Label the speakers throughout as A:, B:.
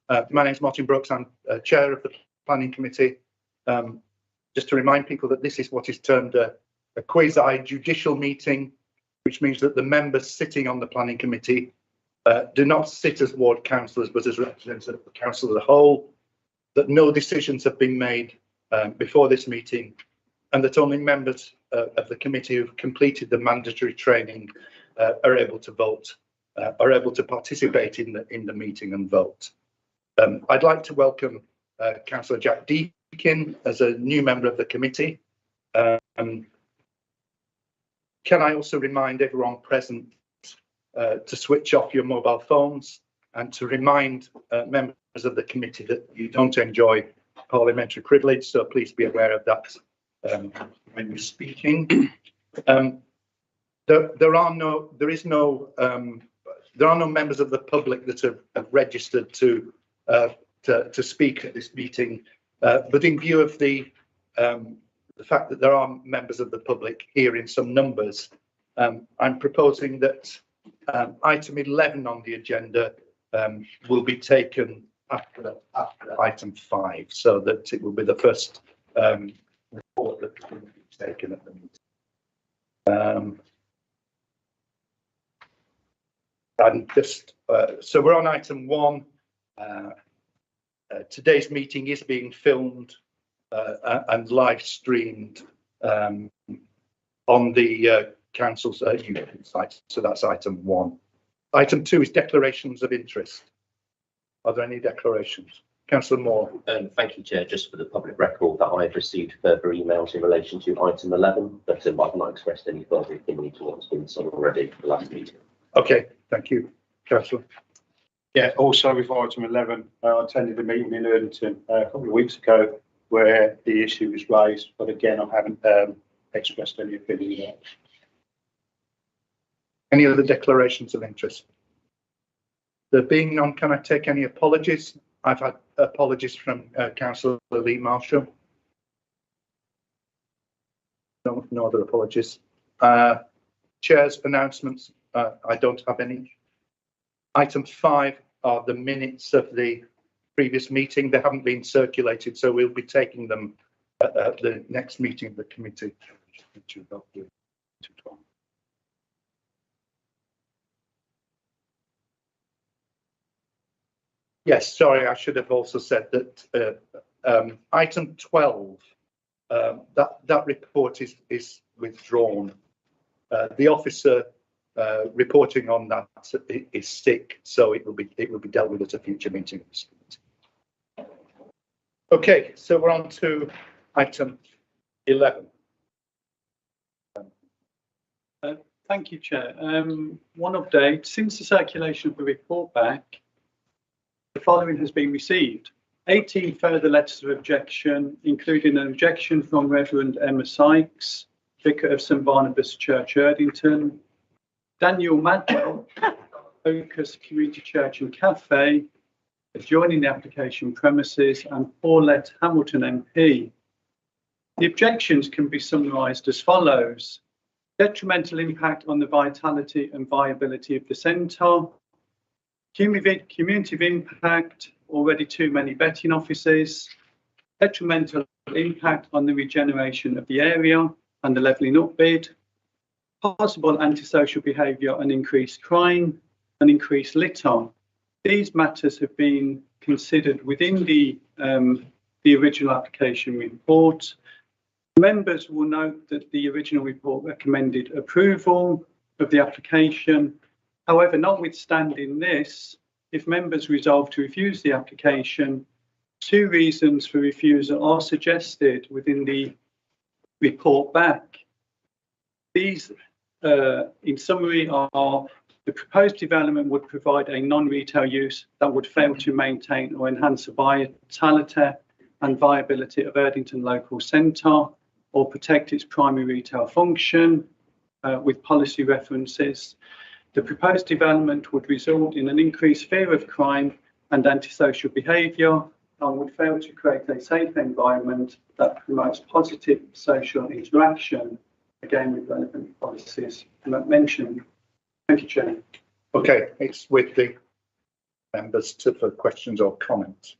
A: My name is Martin Brooks. I'm Chair of the Planning Committee. Just to remind people that this is what is termed a quasi-judicial meeting, which means that the members sitting on the Planning Committee do not sit as ward councillors, but as representatives of the council as a whole, that no decisions have been made before this meeting, and that only members of the committee who've completed the mandatory training are able to vote, are able to participate in the meeting and vote. I'd like to welcome Councillor Jack Deakin as a new member of the committee. Can I also remind everyone present to switch off your mobile phones, and to remind members of the committee that you don't enjoy parliamentary privilege, so please be aware of that when you're speaking. There are no members of the public that have registered to speak at this meeting, but in view of the fact that there are members of the public here in some numbers, I'm proposing that item 11 on the agenda will be taken after item 5, so that it will be the first report that will be taken at the meeting. And just so we're on item 1. Today's meeting is being filmed and live streamed on the council's YouTube site. So that's item 1. Item 2 is declarations of interest. Are there any declarations? Councillor Moore.
B: Thank you, Chair. Just for the public record, that I have received further emails in relation to item 11, but I've not expressed any further opinion to what's been said already for the last meeting.
A: Okay, thank you, Councillor.
C: Yeah, also with item 11, I attended a meeting in Erdington a couple of weeks ago where the issue was raised, but again, I haven't expressed any opinion yet.
A: Any other declarations of interest? There being none, can I take any apologies? I've had apologies from Councillor Lee Marshall. No other apologies. Chair's announcements. I don't have any. Item 5 are the minutes of the previous meeting. They haven't been circulated, so we'll be taking them at the next meeting of the committee. Yes, sorry, I should have also said that item 12, that report is withdrawn. The officer reporting on that is sick, so it will be dealt with at a future meeting. Okay, so we're on to item 11.
D: Thank you, Chair. One update: since the circulation of the report back, the following has been received: 18 further letters of objection, including an objection from Reverend Emma Sykes, Vicar of St Barnabas Church, Erdington; Daniel Madwell, Focus Community Church and Cafe, adjoining the application premises; and Paulette Hamilton MP. The objections can be summarised as follows: detrimental impact on the vitality and viability of the centre; cumulative impact, already too many vetting offices; detrimental impact on the regeneration of the area and the levelling up bid; possible antisocial behaviour and increased crime, and increased litter. These matters have been considered within the original application report. Members will note that the original report recommended approval of the application. However, notwithstanding this, if members resolve to refuse the application, 2 reasons for refusal are suggested within the report back. These, in summary, are: the proposed development would provide a non-retail use that would fail to maintain or enhance the vitality and viability of Erdington Local Centre, or protect its primary retail function, with policy references. The proposed development would result in an increased fear of crime and antisocial behaviour, and would fail to create a safe environment that promotes positive social interaction, again with relevant policies mentioned. Thank you, Chair.
A: Okay, it's with the members for questions or comments.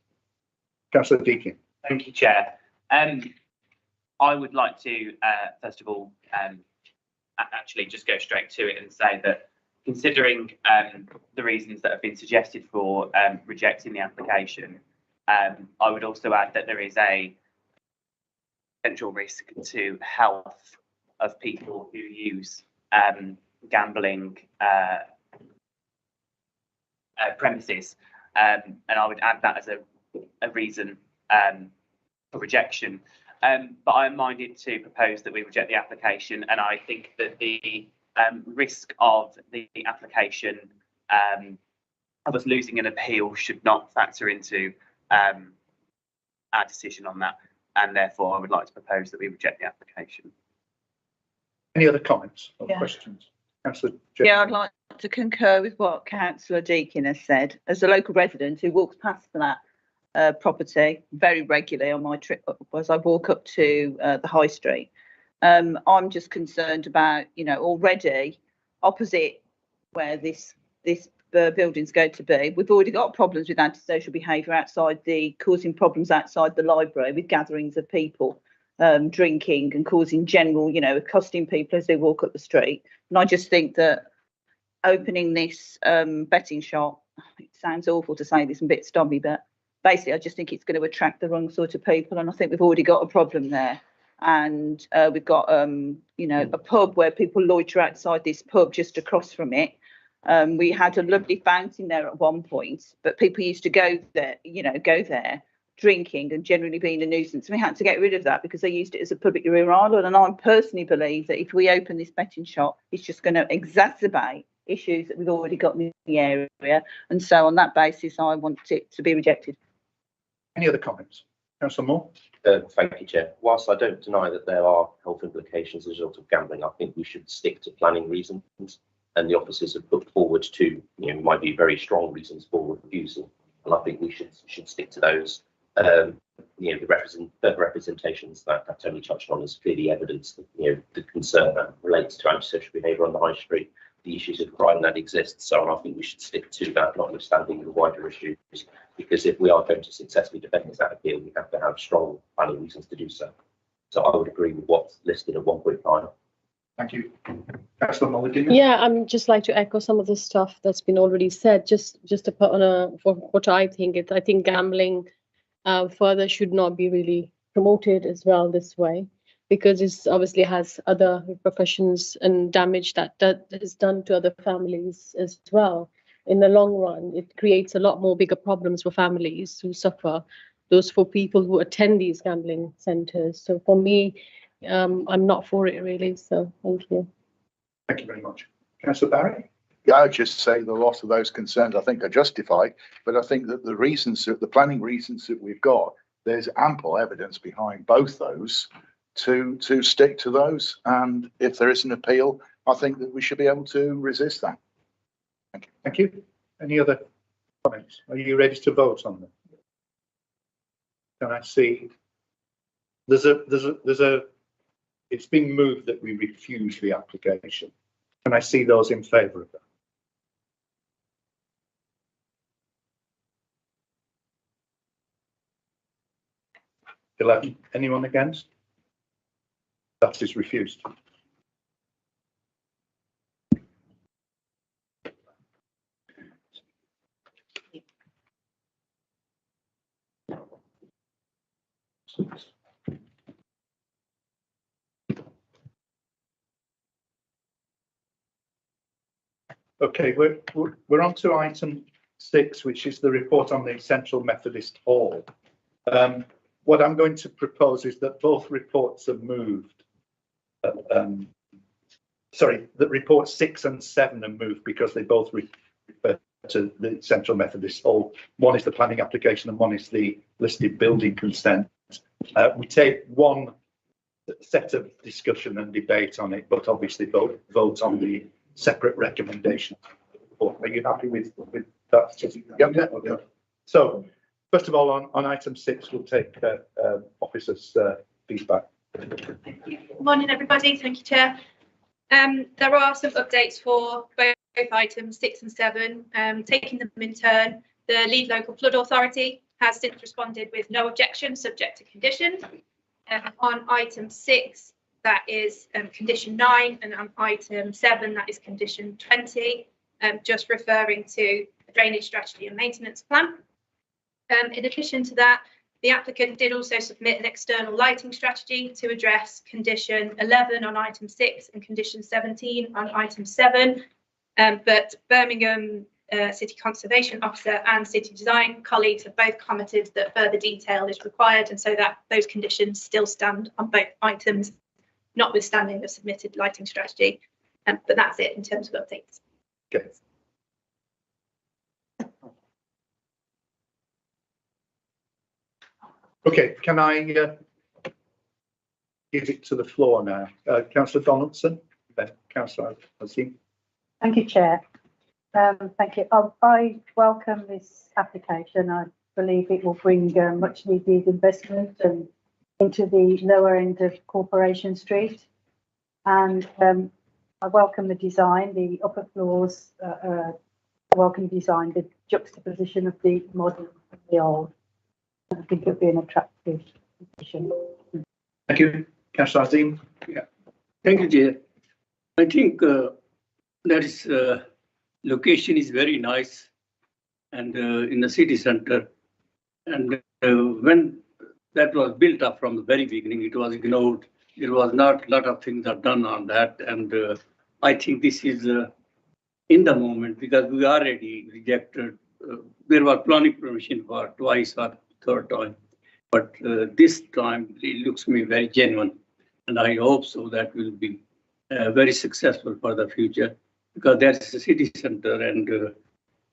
A: Councillor Deakin.
E: Thank you, Chair. I would like to, first of all, actually just go straight to it and say that considering the reasons that have been suggested for rejecting the application, I would also add that there is a potential risk to health of people who use gambling premises, and I would add that as a reason for rejection. But I'm minded to propose that we reject the application, and I think that the risk of the application of us losing an appeal should not factor into our decision on that, and therefore I would like to propose that we reject the application.
A: Any other comments or
F: Yeah.
A: questions? Councillor
F: Yeah, I'd like to concur with what Councillor Deakin has said. As a local resident who walks past that property very regularly on my trip as I walk up to the high street, I'm just concerned about, you know, already opposite where this building's going to be, we've already got problems with antisocial behaviour causing problems outside the library with gatherings of people drinking and causing general, you know, accosting people as they walk up the street. And I just think that opening this betting shop, it sounds awful to say this and a bit snobby, but basically I just think it's going to attract the wrong sort of people, and I think we've already got a problem there. And we've got you know, a pub where people loiter outside this pub just across from it. We had a lovely fountain there at one point, but people used to go there, you know, drinking and generally being a nuisance. We had to get rid of that because they used it as a public urinal. And I personally believe that if we open this betting shop, it's just going to exacerbate issues that we've already got in the area. And so on that basis, I want it to be rejected.
A: Any other comments? Councillor Moore.
B: Thank you, Chair. Whilst I don't deny that there are health implications as a result of gambling, I think we should stick to planning reasons. And the officers have put forward two, you know, might be very strong reasons for refusal, and I think we should stick to those. You know, the representations that Tony touched on is clearly evidence that, you know, the concern that relates to antisocial behaviour on the high street, the issues of crime that exist. So I think we should stick to that, notwithstanding the wider issues, because if we are going to successfully defend that appeal, we have to have strong planning reasons to do so. So I would agree with what's listed at 1.5.
A: Thank you. Councillor Mulligan.
G: Yeah, I'm just like to echo some of the stuff that's been already said. Just to put on for what I think is, I think gambling further should not be really promoted as well this way, because it obviously has other repercussions and damage that is done to other families as well. In the long run, it creates a lot more bigger problems for families who suffer, those for people who attend these gambling centres. So for me, I'm not for it really. So thank you.
A: Thank you very much. Councillor Barry.
H: Yeah, I'd just say the lot of those concerns I think are justified, but I think that the planning reasons that we've got, there's ample evidence behind both those to stick to those. And if there is an appeal, I think that we should be able to resist that. Thank you.
A: Thank you. Any other comments? Are you ready to vote on them? Can I see? It's been moved that we refuse the application. Can I see those in favour of that? Anyone against? That is refused. Okay, we're on to item 6, which is the report on the Central Methodist Hall. What I'm going to propose is that both reports are moved. Sorry, that reports 6 and 7 are moved because they both refer to the Central Methodist Hall. One is the planning application and one is the listed building consent. We take one set of discussion and debate on it, but obviously vote on the separate recommendation. Are you happy with that? Yeah. So, first of all, on item 6, we'll take officers' feedback.
I: Good morning, everybody. Thank you, Chair. There are some updates for both items 6 and 7, taking them in turn. The lead local flood authority has since responded with no objection, subject to conditions. On item 6, that is condition 9, and on item 7, that is condition 20, just referring to the drainage strategy and maintenance plan. In addition to that, the applicant did also submit an external lighting strategy to address condition 11 on item 6 and condition 17 on item 7. But Birmingham City Conservation Officer and City Design colleagues have both commented that further detail is required, and so that those conditions still stand on both items, notwithstanding the submitted lighting strategy. But that's it in terms of updates.
A: Okay. Okay, can I give it to the floor now? Councillor Donaldson, then Councillor Azim.
J: Thank you, Chair. Thank you. I welcome this application. I believe it will bring much needed investment into the lower end of Corporation Street. And I welcome the design, the upper floors, I welcome the design, the juxtaposition of the modern and the old. I think it would be an attractive addition.
A: Thank you. Councillor Azim.
K: Yeah. Thank you, Chair. I think that is location is very nice and in the city center. And when that was built up from the very beginning, it was ignored. There was not a lot of things are done on that. And I think this is in the moment, because we already rejected. There was planning permission for twice or third time, but this time it looks to me very genuine, and I hope so that will be very successful for the future, because that's the city center and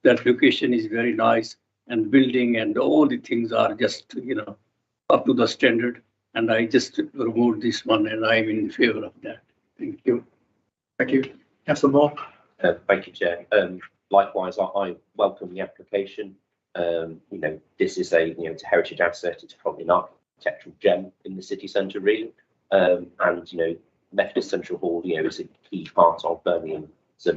K: that location is very nice, and building and all the things are just, you know, up to the standard. And I just removed this one, and I'm in favor of that. Thank you.
A: Thank you. Councillor Moore.
B: Thank you, Chair. Likewise, I welcome the application. You know, this is it's a heritage asset. It's probably an architectural gem in the city centre, really. And you know, Methodist Central Hall, is a key part of Birmingham's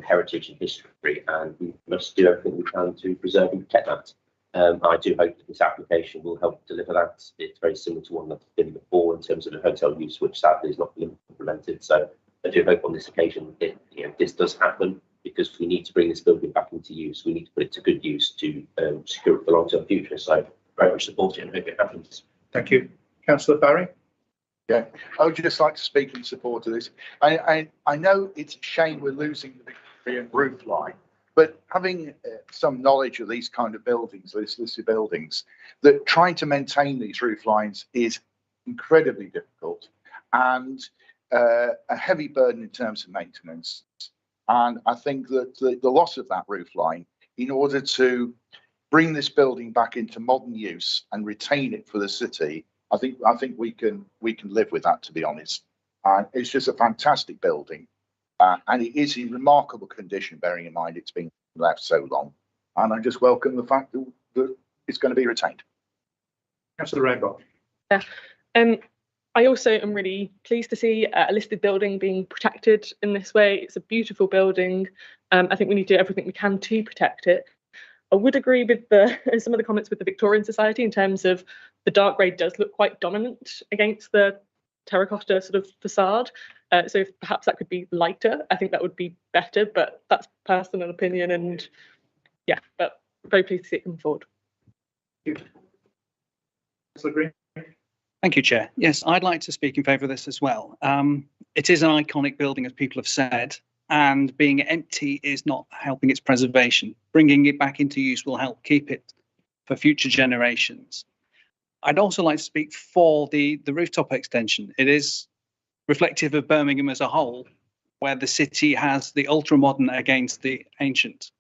B: heritage and history, and we must do everything we can to preserve and protect that. I do hope that this application will help deliver that. It's very similar to one that's been before in terms of the hotel use, which sadly is not being implemented. So I do hope on this occasion that this does happen, because we need to bring this building back into use. We need to put it to good use to secure it for the long-term future. So very much support it and hope it happens.
A: Thank you. Councillor Barry.
H: Yeah, I would just like to speak in support of this. I know it's a shame we're losing the Victorian roof line, but having some knowledge of these kind of buildings, listed buildings, that trying to maintain these roof lines is incredibly difficult and a heavy burden in terms of maintenance. And I think that the loss of that roof line, in order to bring this building back into modern use and retain it for the city, I think we can live with that, to be honest. It's just a fantastic building, and it is in remarkable condition, bearing in mind it's been left so long. And I just welcome the fact that it's going to be retained.
A: Councillor Rainbow.
L: Yeah. I also am really pleased to see a listed building being protected in this way. It's a beautiful building. I think we need to do everything we can to protect it. I would agree with some of the comments with the Victorian Society in terms of the dark grey does look quite dominant against the terracotta sort of facade. So if perhaps that could be lighter, I think that would be better, but that's personal opinion. And yeah, but very pleased to see it come forward.
A: Thank you. Councillor Green.
M: Thank you, Chair. Yes, I'd like to speak in favour of this as well. It is an iconic building, as people have said, and being empty is not helping its preservation. Bringing it back into use will help keep it for future generations. I'd also like to speak for the rooftop extension. It is reflective of Birmingham as a whole, where the city has the ultra-modern against the ancient.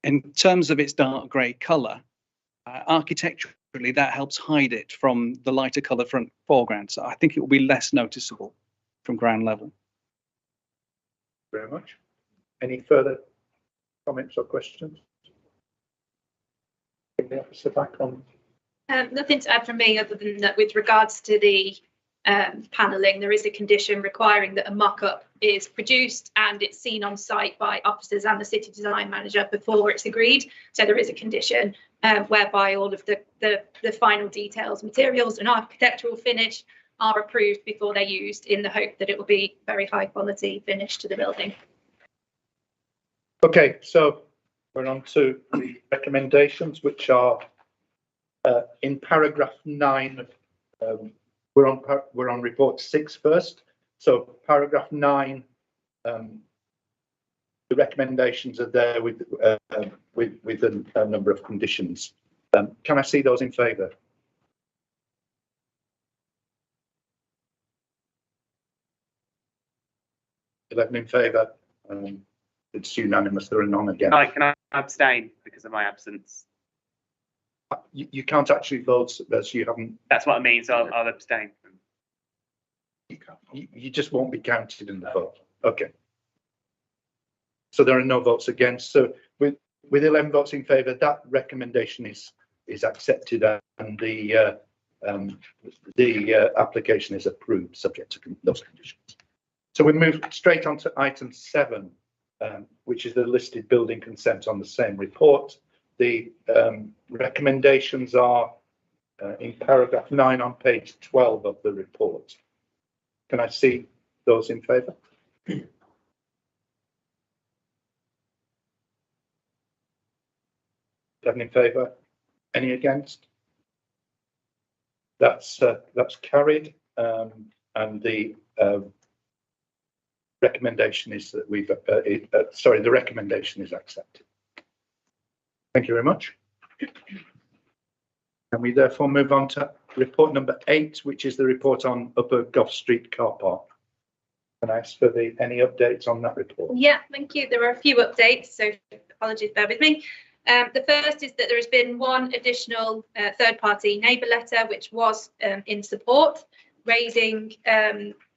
M: In terms of its dark grey colour, architecturally, that helps hide it from the lighter colour front foreground. So I think it will be less noticeable from ground level.
A: Very much. Any further comments or questions? Bring the officer back on.
I: Nothing to add from me other than that with regards to the panelling, there is a condition requiring that a mock-up is produced and it's seen on site by officers and the city design manager before it's agreed. So there is a condition whereby all of the final details, materials and architectural finish are approved before they're used, in the hope that it will be very high quality finish to the building.
A: Okay, so we're on to recommendations, which are in paragraph 9. We're on report 6 first. So paragraph 9, the recommendations are there with a number of conditions. Can I see those in favour? In favour. It's unanimous. There are none against.
E: Can I abstain because of my absence?
A: You can't actually vote as you haven't.
E: That's what I mean. So I'll abstain.
A: You just won't be counted in the vote. Okay. So there are no votes against. So with 11 votes in favour, that recommendation is accepted, and the application is approved subject to those conditions. So we move straight on to item 7, which is the listed building consent on the same report. The recommendations are in paragraph 9 on page 12 of the report. Can I see those in favour? Seven in favour. Any against? That's carried, and the recommendation is that the recommendation is accepted. Thank you very much. And we therefore move on to report number 8, which is the report on Upper Gough Street car park. Can I ask for any updates on that report?
I: Yeah, thank you. There are a few updates, so apologies, bear with me. The first is that there has been one additional third-party neighbour letter, which was in support, raising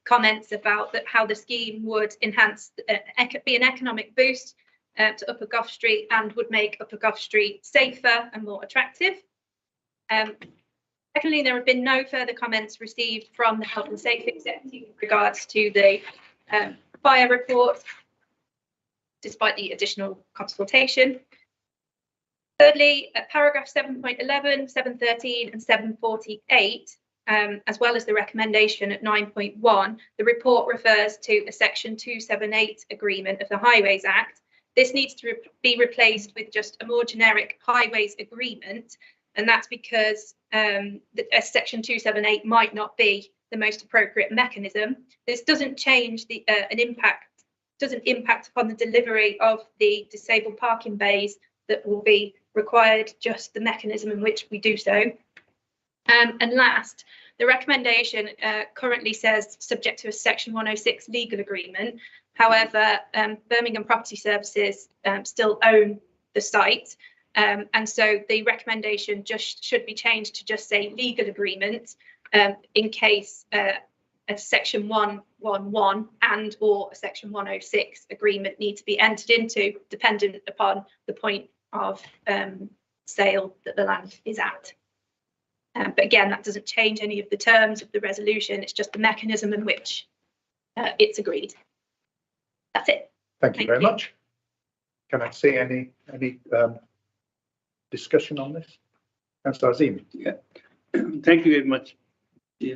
I: comments about how the scheme would enhance, be an economic boost to Upper Gough Street and would make Upper Gough Street safer and more attractive. Secondly, there have been no further comments received from the Health and Safety Executive with regards to the fire report, despite the additional consultation. Thirdly, at paragraph 7.11, 7.13 and 7.48, as well as the recommendation at 9.1, the report refers to a section 278 agreement of the Highways Act. This needs to be replaced with just a more generic highways agreement, and that's because a section 278 might not be the most appropriate mechanism. This doesn't change doesn't impact upon the delivery of the disabled parking bays that will be required, just the mechanism in which we do so. And last, the recommendation currently says subject to a section 106 legal agreement. However, Birmingham Property Services still own the site, and so the recommendation just should be changed to just say legal agreement in case a section 111 and or a section 106 agreement need to be entered into, dependent upon the point of sale that the land is at. But again, that doesn't change any of the terms of the resolution. It's just the mechanism in which it's agreed. That's it.
A: Thank you very much. Can I see any discussion on this? Councillor Azim.
K: Yeah, thank you very much. Yeah,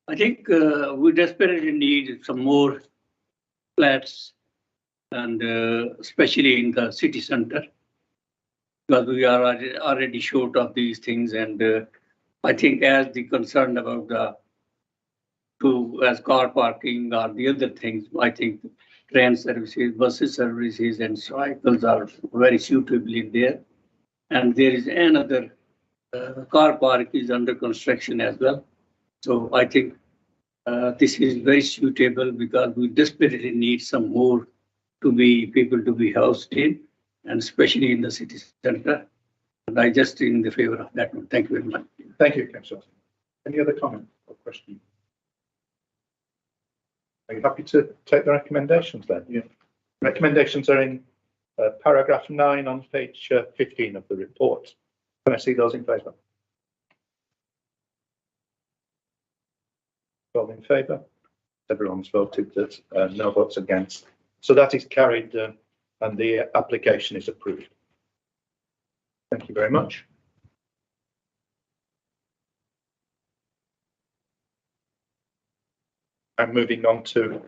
K: I think we desperately need some more flats, and especially in the city centre, because we are already short of these things. And I think as the concern about as car parking or the other things, I think train services, buses services and cycles are very suitably there. And there is another car park is under construction as well. So I think this is very suitable because we desperately need some more people to be housed in, and especially in the city centre. And I just in the favour of that one. Thank you very much.
A: Thank you, Councillor. Any other comment or question? Are you happy to take the recommendations then? Yeah. Recommendations are in paragraph 9 on page 15 of the report. Can I see those in favour? 12 in favour. Everyone's voted that, no votes against. So that is carried, and the application is approved. Thank you very much. I'm moving on to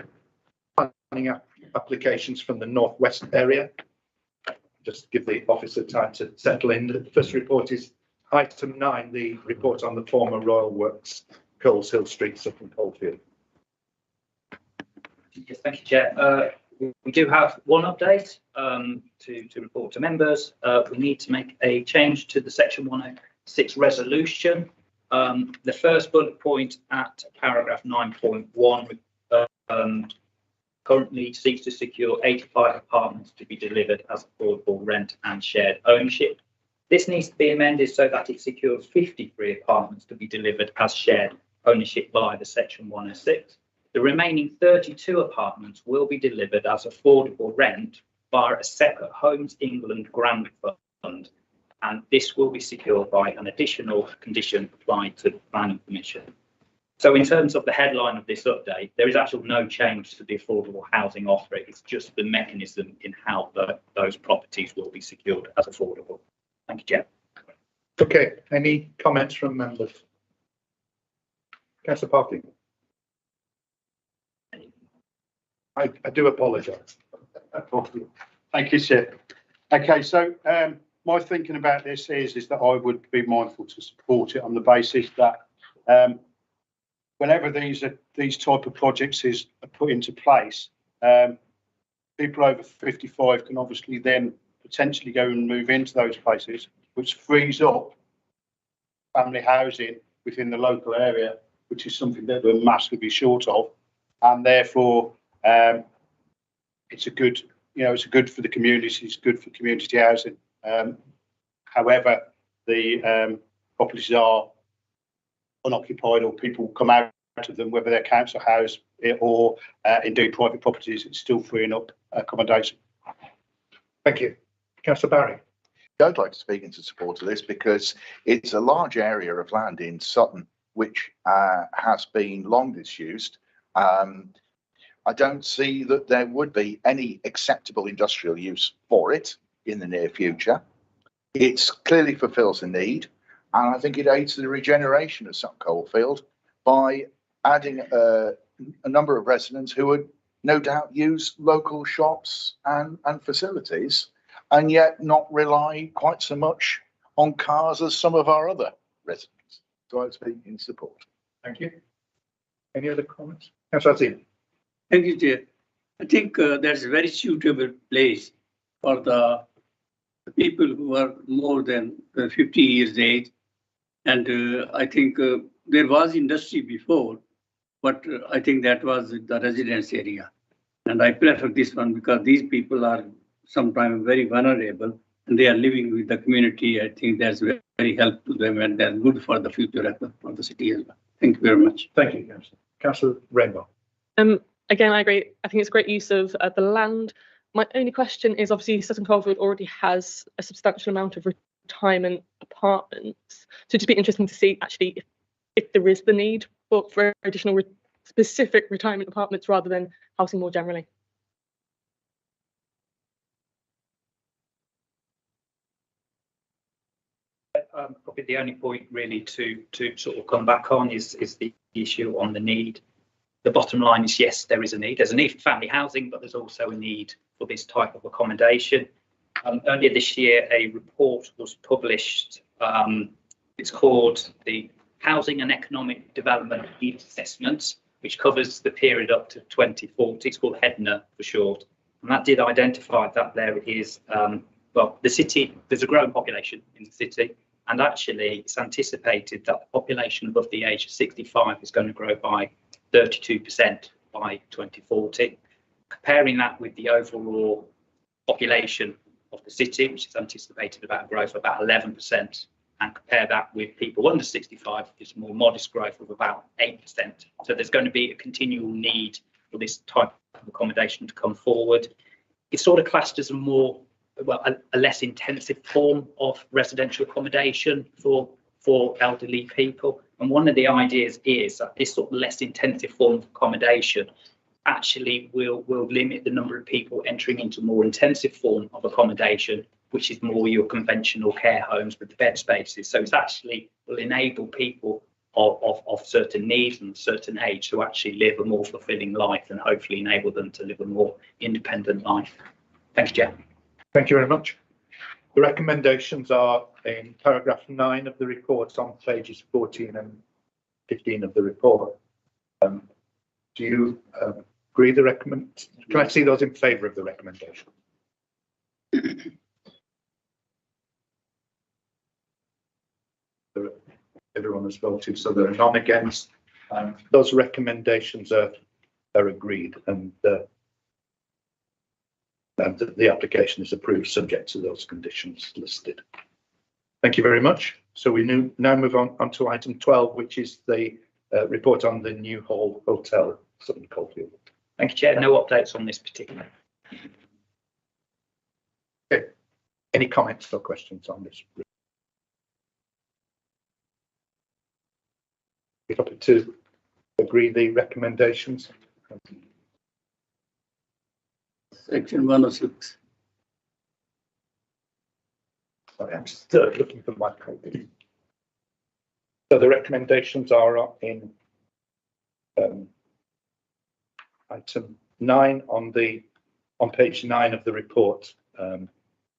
A: planning applications from the northwest area. Just give the officer time to settle in. The first report is item 9, the report on the former Royal Works, Coles Hill Street, Sutton Coldfield.
N: Yes, thank you, Chair. We do have one update to report to members. We need to make a change to the section 106 resolution. The first bullet point at paragraph 9.1 currently seeks to secure 85 apartments to be delivered as affordable rent and shared ownership. This needs to be amended so that it secures 53 apartments to be delivered as shared ownership via the section 106. The remaining 32 apartments will be delivered as affordable rent via a separate Homes England grant fund, and this will be secured by an additional condition applied to the Planning Commission. So in terms of the headline of this update, there is actually no change to the affordable housing offer. It's just the mechanism in how those properties will be secured as affordable. Thank you, Chair.
A: Okay, any comments from members? Councillor Parkin. I do apologise.
C: Thank you, Chair. Okay, so my thinking about this is that I would be mindful to support it on the basis that whenever these type of projects are put into place, people over 55 can obviously then potentially go and move into those places, which frees up family housing within the local area, which is something that we're massively short of, and therefore it's a good, it's good for the community. It's good for community housing. However, the properties are unoccupied or people come out of them, whether they're council house or indeed private properties, it's still freeing up accommodation.
A: Thank you. Councillor Barry.
H: I'd like to speak into support of this because it's a large area of land in Sutton which has been long disused. I don't see that there would be any acceptable industrial use for it in the near future. It clearly fulfills a need, and I think it aids the regeneration of Sutton Coldfield by adding a number of residents who would no doubt use local shops and facilities, and yet not rely quite so much on cars as some of our other residents. So I'd speak in support.
A: Thank you. Any other comments? Councillor Azim.
K: Thank you, Chair. I think that's a very suitable place for the people who are more than 50 years age. And I think there was industry before, but I think that was the residence area. And I prefer this one because these people are sometimes very vulnerable and they are living with the community. I think that's very helpful to them and they're good for the future for the city as well. Thank you very much.
A: Thank you, Councillor. Councillor Rainbow.
L: Again, I agree. I think it's great use of the land. My only question is obviously Sutton Coldfield already has a substantial amount of retirement apartments. So it'd just be interesting to see actually if there is the need for additional specific retirement apartments rather than housing more generally.
N: Probably the only point really to sort of come back on is the issue on the need. The bottom line is, yes, there is a need. There's a need for family housing, but there's also a need for this type of accommodation. Earlier this year, a report was published. It's called the Housing and Economic Development Needs Assessment, which covers the period up to 2040. It's called HEDNA for short. And that did identify that there is, the city, there's a growing population in the city. And actually, it's anticipated that the population above the age of 65 is going to grow by 32% by 2040. Comparing that with the overall population of the city, which is anticipated about growth of about 11%, and compare that with people under 65, it's more modest growth of about 8%. So there's going to be a continual need for this type of accommodation to come forward. It's sort of classed as a less intensive form of residential accommodation for for elderly people. And one of the ideas is that this sort of less intensive form of accommodation actually will limit the number of people entering into more intensive form of accommodation, which is more your conventional care homes with the bed spaces. So it's actually will enable people of certain needs and certain age to actually live a more fulfilling life and hopefully enable them to live a more independent life. Thanks, Jeff.
A: Thank you very much. The recommendations are in paragraph 9 of the report on pages 14 and 15 of the report. Do you agree the recommend? Can I see those in favour of the recommendation? Everyone has voted, so there are none against. Those recommendations are agreed, and the application is approved subject to those conditions listed. Thank you very much. So we now move on to item 12, which is the report on the New Hall Hotel, Sutton Coldfield.
N: Thank you, Chair. No updates on this particular.
A: Okay. Any comments or questions on this? We're happy to agree the recommendations.
K: Section 106.
A: Sorry, I'm just looking for my copy. So the recommendations are in item 9 on page 9 of the report.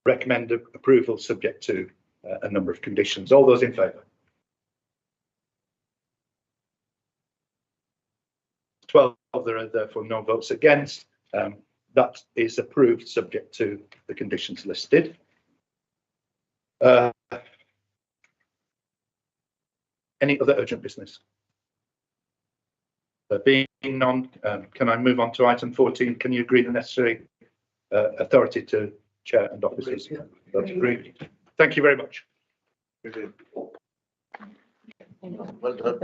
A: Recommend approval subject to a number of conditions. All those in favour? 12, there are therefore no votes against. That is approved subject to the conditions listed. Any other urgent business? There being none, can I move on to item 14? Can you agree the necessary authority to chair and officers? That's agreed. Thank you very much.
H: Well done.